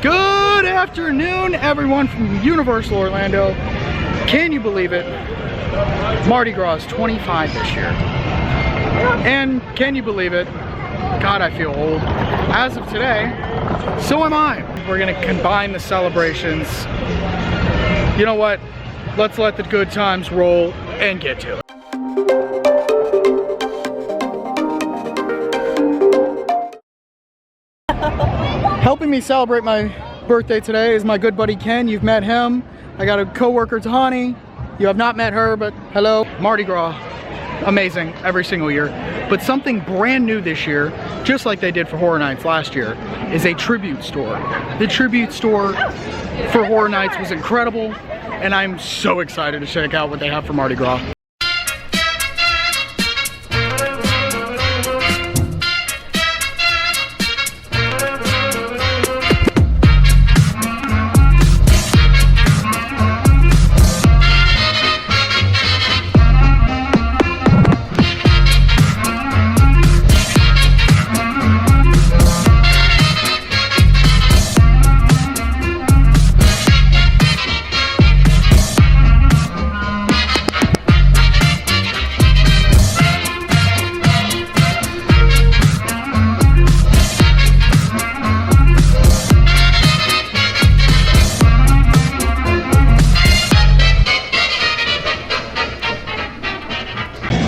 Good afternoon, everyone from Universal Orlando. Can you believe it? Mardi Gras is 25 this year. And can you believe it? God, I feel old. As of today, so am I. We're gonna combine the celebrations. You know what? Let's let the good times roll and get to it. Helping me celebrate my birthday today is my good buddy Ken. You've met him. I got a co-worker, Tahani. You have not met her, but hello. Mardi Gras, amazing every single year. But something brand new this year, just like they did for Horror Nights last year, is a tribute store. The tribute store for Horror Nights was incredible, and I'm so excited to check out what they have for Mardi Gras.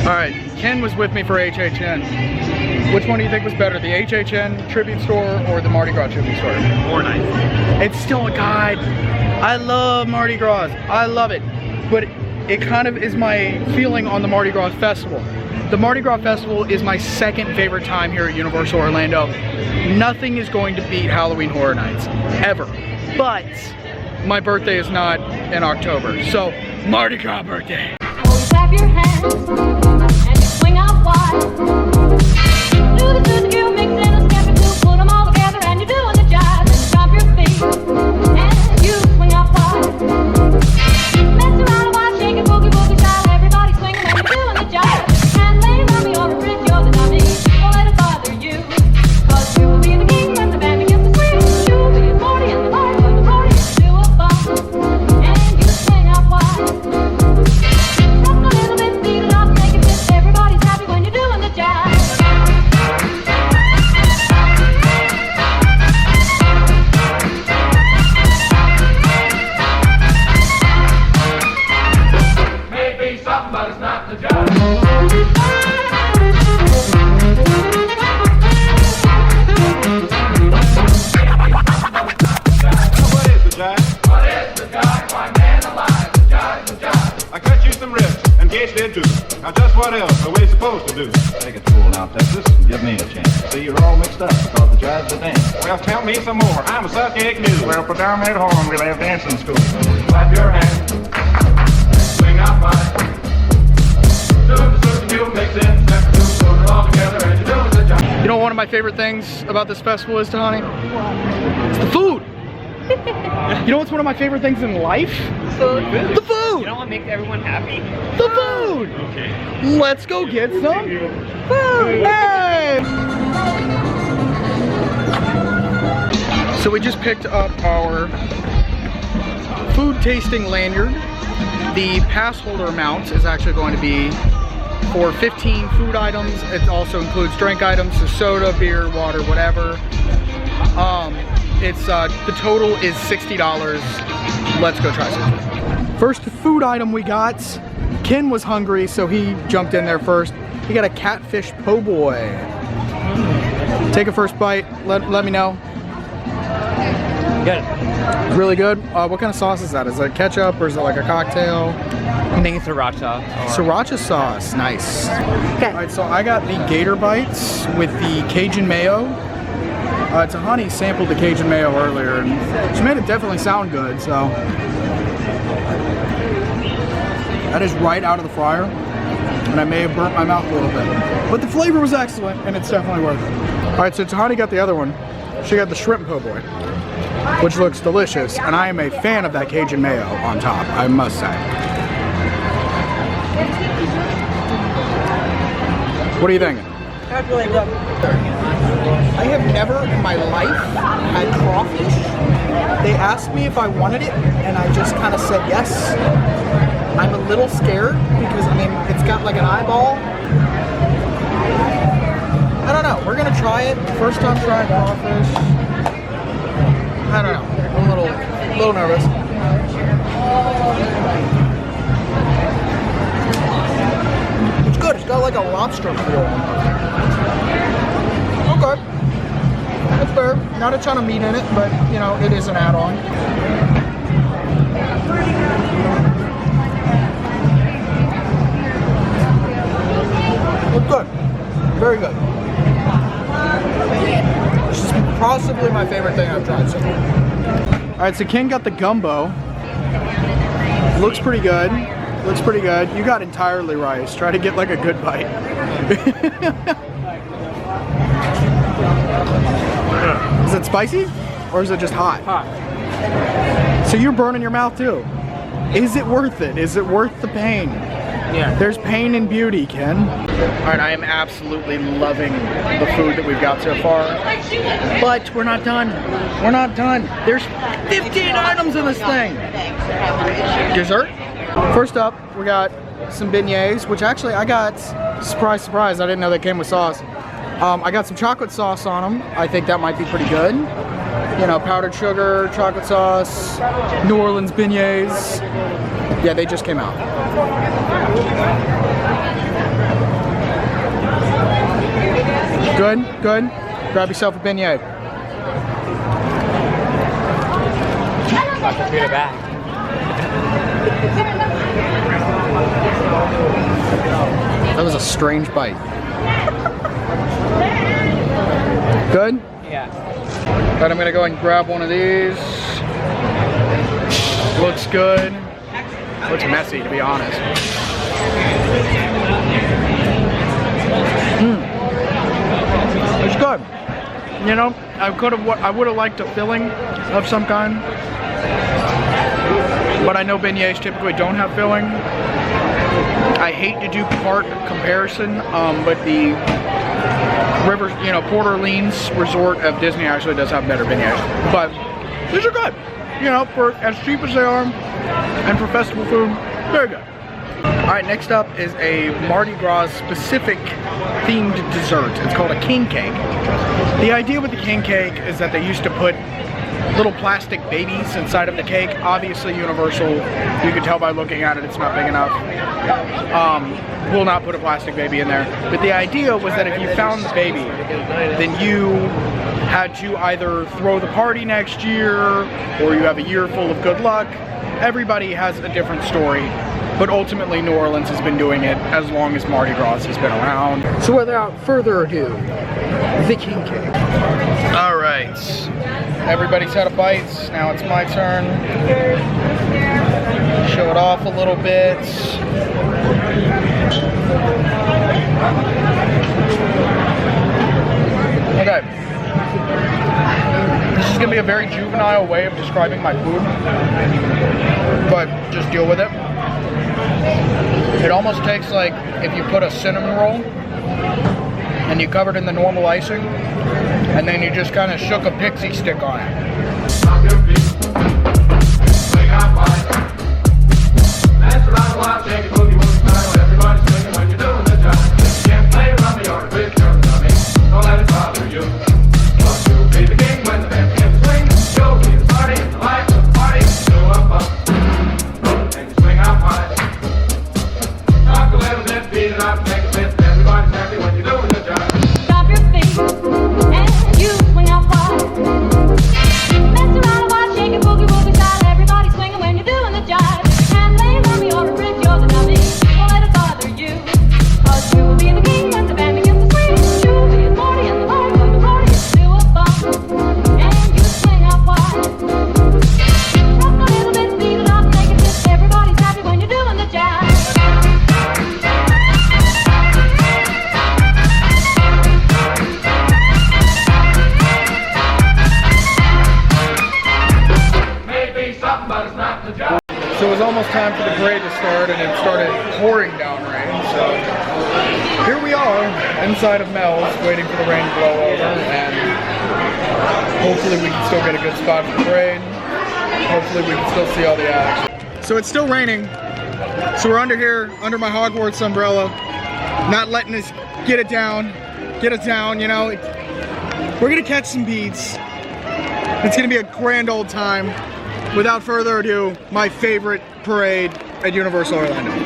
Alright, Ken was with me for HHN. Which one do you think was better, the HHN tribute store or the Mardi Gras tribute store? Horror Nights. It's still a guide. I love Mardi Gras. I love it. But it kind of is my feeling on the Mardi Gras Festival. The Mardi Gras Festival is my second favorite time here at Universal Orlando. Nothing is going to beat Halloween Horror Nights, ever. But my birthday is not in October, so Mardi Gras birthday. Always clap your hands and you swing out wide. Do the girl mix in a step or two, put them all together and you're doing the jive. Then drop your feet and you swing out wide. Mess around a while, shake it boogie woogie style. Everybody swinging and you're doing the jive. And lady mommy or a bridge, you're the dummy. Don't let it bother you, 'cause you will be the king when the band begins to swing. You will be a party and the party when the party is to a bump. And you swing out wide. Everybody's happy when you're doing the job. Maybe something, but it's not the job. What is the jive? What is the jive? Why, man alive, the jive, the jive. I cut you some ribs, and Gates did too. Now just what else are we supposed to do? Take it cool now, Texas, and give me a chance. See, you're all mixed up because the jive's a dance. Well, tell me some more. I'm a suck egg mule. Well, put down that horn. We'll have dancing school. Clap your hands, swing out wide. Do the circle, you mix in, step two, put it all together and you're doing the jive. You know what one of my favorite things about this festival is, Tahani? It's the food. You know what's one of my favorite things in life? Food. The food! You know what makes everyone happy? The food! Okay. Let's go get some food! Hey! So we just picked up our food tasting lanyard. The pass holder amount is actually going to be for 15 food items. It also includes drink items, so soda, beer, water, whatever. The total is $60. Let's go try some. First food item we got, Ken was hungry, so he jumped in there first. He got a catfish po' boy. Take a first bite, let me know. Good. Really good. What kind of sauce is that? Is it ketchup or is it like a cocktail? I think it's sriracha. Sriracha sauce, nice. Okay. All right, so I got the gator bites with the Cajun mayo. Tahani sampled the Cajun mayo earlier, and she made it definitely sound good, so. That is right out of the fryer, and I may have burnt my mouth a little bit. But the flavor was excellent, and it's definitely worth it. All right, so Tahani got the other one. She got the shrimp po' boy, which looks delicious, and I am a fan of that Cajun mayo on top, I must say. What are you thinking? That's really good. I have never in my life had crawfish asked me if I wanted it, and I just kind of said yes. I'm a little scared because, I mean, it's got like an eyeball. I don't know. We're gonna try it. First time trying crawfish. I don't know. I'm a little nervous. It's good. It's got like a lobster feel. Okay. That's fair. Not a ton of meat in it, but you know, it is an add-on. It's good. Very good. This is possibly my favorite thing I've tried so far. Alright, so Ken got the gumbo. Looks pretty good. Looks pretty good. You got entirely rice. Try to get like a good bite. Is it spicy? Or is it just hot? Hot. So you're burning your mouth too. Is it worth it? Is it worth the pain? Yeah. There's pain in beauty, Ken. Alright, I am absolutely loving the food that we've got so far. But we're not done. We're not done. There's 15 items in this thing. Dessert? First up, we got some beignets, which actually I got, surprise, surprise, I didn't know they came with sauce. I got some chocolate sauce on them. I think that might be pretty good. You know, powdered sugar, chocolate sauce, New Orleans beignets. Yeah, they just came out. Good, good. Grab yourself a beignet. Like to feel it back. That was a strange bite. Good? Yeah. But I'm gonna go and grab one of these. Looks good. Looks messy, to be honest. It's good. You know, I would have liked a filling of some kind, but I know beignets typically don't have filling. I hate to do part comparison, but the River, you know, Port Orleans Resort of Disney actually does have better beignets. But these are good. You know, for as cheap as they are, and for festival food, very good. Alright, next up is a Mardi Gras specific themed dessert. It's called a king cake. The idea with the king cake is that they used to put little plastic babies inside of the cake. Obviously Universal, you can tell by looking at it, it's not big enough. Will not put a plastic baby in there. But the idea was that if you found the baby, then you had to either throw the party next year, or you have a year full of good luck. Everybody has a different story, but ultimately New Orleans has been doing it as long as Mardi Gras has been around. So without further ado, the king cake. All right, everybody's had a bite. Now it's my turn. Show it off a little bit. Okay. This is gonna be a very juvenile way of describing my food, but just deal with it. It almost tastes like if you put a cinnamon roll and you covered in the normal icing, and then you just kind of shook a pixie stick on it. Stop your feet. Swing out wide. Dance around a while, shake it, boogie, boogie style. Everybody's swinging when you're doing the job. You can't play around the yard with your dummy. Don't let it bother you. Cause you'll be the king when the band begins to swing. You'll be the party, the life of the party. Do a bump. And you swing out wide. Talk a little bit, beat it up, make a fist. Everybody's happy when you're doing the job. Stop your feet and you swing out wide. Mess around a while, shake it, boogie woogie style. Everybody swinging when you're doing the jive. And lay rummy or a bridge, you're the dummy. Don't let it bother you. Cause you will be the king when the band begins to swing. You will be the party and the life of the party. Do a bump and you swing out wide. Rock a little bit, beat it up, make it fit. Everybody's happy when you're doing the jive. Maybe something, but it's not the job. So it was almost time for the parade to start, and it started pouring down rain. So here we are inside of Mel's, waiting for the rain to blow over, and hopefully we can still get a good spot for the parade. Hopefully we can still see all the action. So it's still raining. So we're under here, under my Hogwarts umbrella, not letting us get us down, you know. We're gonna catch some beats. It's gonna be a grand old time. Without further ado, my favorite parade at Universal Orlando.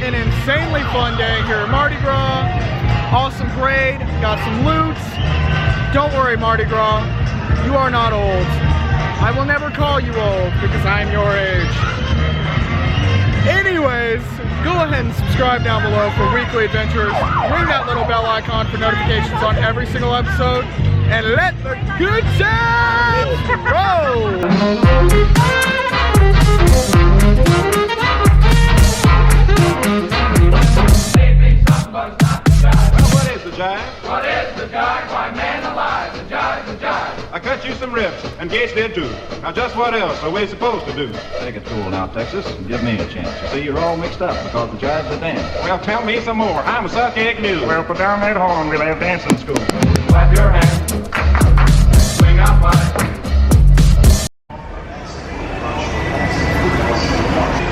An insanely fun day here at Mardi Gras. Awesome parade, got some loots. Don't worry, Mardi Gras, you are not old. I will never call you old because I'm your age. Anyways, go ahead and subscribe down below for weekly adventures. Ring that little bell icon for notifications on every single episode. And let the good times roll! What is the jive? Why, man alive, the jive, the jive. I cut you some ribs, and Gates did too. Now just what else are we supposed to do? Take it cool now, Texas, and give me a chance. You see, you're all mixed up because the jive's a dance. Well, tell me some more. I'm a suck egg mule. Well, put down that horn. We'll have dancing school. Clap your hands. Swing out wide.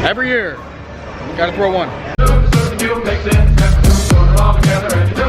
Every year, gotta throw one. You mix in, step two, put it all together, and you